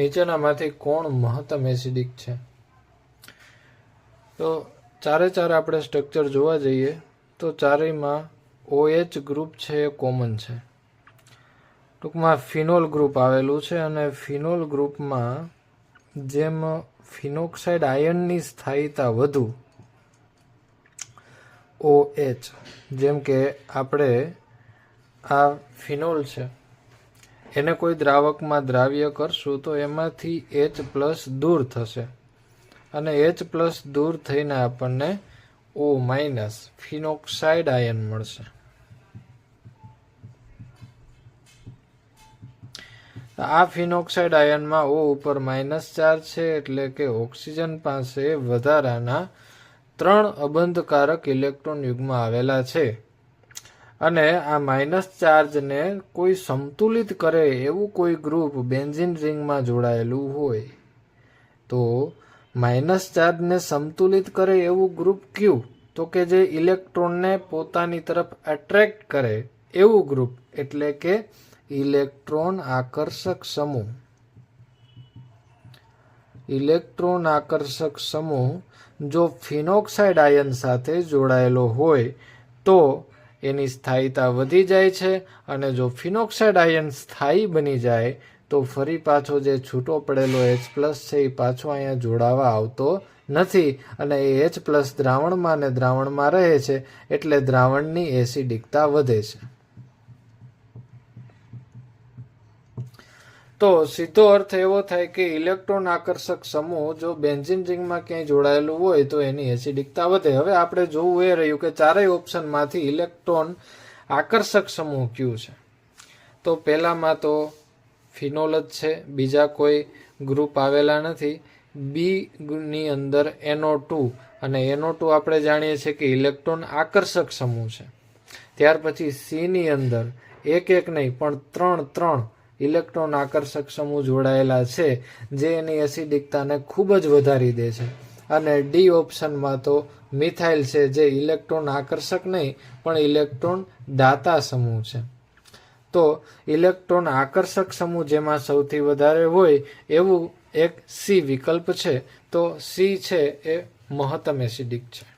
નીચેનામાંથી કોણ મહત્તમ એસિડિક છે? તો ચારે આપણે સ્ટ્રક્ચર જોવા જઈએ તો ચારેયમાં OH ગ્રુપ છે એ કોમન છે. ટૂંકમાં ફિનોલ ગ્રુપ આવેલું છે અને ફિનોલ ગ્રુપમાં જેમ ફિનોક્સાઇડ આયનની સ્થાયીતા વધુ OH, જેમ કે આપણે આ ફિનોલ છે એને કોઈ દ્રાવકમાં દ્રાવ્ય કરશું તો એમાંથી H+ દૂર થશે અને H+ દૂર થઈને આપણને O- ફિનોક્સાઇડ આયન મળશે. આ ફિનોક્સાઇડ આયનમાં O ઉપર માઇનસ ચાર્જ છે, એટલે કે ઓક્સિજન પાસે વધારાના 3 અબંધકારક ઇલેક્ટ્રોન યુગ્મ આવેલા છે અને આ માઇનસ ચાર્જને કોઈ સંતુલિત કરે એવું કોઈ ગ્રુપ બેન્ઝીન રિંગમાં જોડાયેલું હોય તો માઇનસ ચાર્જને સંતુલિત કરે એવું ગ્રુપ કયું? તો કે જે ઇલેક્ટ્રોનને પોતાની તરફ એટ્રેક્ટ કરે એવું ગ્રુપ, એટલે કે ઇલેક્ટ્રોન આકર્ષક સમૂહ. ઇલેક્ટ્રોન આકર્ષક સમૂહ જો ફિનોક્સાઇડ આયન સાથે જોડાયેલો હોય તો એની સ્થાયીતા વધી જાય છે અને જો ફિનોક્સાઇડ આયન સ્થાયી બની જાય તો ફરી પાછો જે છૂટો પડેલો H+ છે એ પાછો અહીંયા જોડાવા આવતો નથી અને એ H+ દ્રાવણમાં ને દ્રાવણમાં રહે છે એટલે દ્રાવણની એસિડિકતા વધે છે. તો સીધો અર્થ એવો થાય કે ઇલેક્ટ્રોન આકર્ષક સમૂહ જો બેન્ઝીન રિંગમાં ક્યાંય જોડાયેલું હોય તો એની એસિડિકતા વધે. હવે આપણે જોવું એ રહ્યું કે ચારેય ઓપ્શનમાંથી ઇલેક્ટ્રોન આકર્ષક સમૂહ કયું છે? તો પહેલામાં તો ફિનોલ જ છે, બીજા કોઈ ગ્રુપ આવેલા નથી. બી ની અંદર NO2 અને NO2 આપણે જાણીએ છીએ કે ઇલેક્ટ્રોન આકર્ષક સમૂહ છે. ત્યાર પછી સી ની અંદર એક નહીં પણ 3 ઇલેક્ટ્રોન આકર્ષક સમૂહ જોડાયેલા છે જે એની એસિડિકતાને ખૂબ જ વધારી દે છે. અને ડી ઓપ્શનમાં તો મિથાઇલ છે જે ઇલેક્ટ્રોન આકર્ષક નહીં પણ ઇલેક્ટ્રોન દાતા સમૂહ છે. તો ઇલેક્ટ્રોન આકર્ષક સમૂહ જેમાં સૌથી વધારે હોય એવું એક સી વિકલ્પ છે. તો સી છે એ મહત્તમ એસિડિક છે.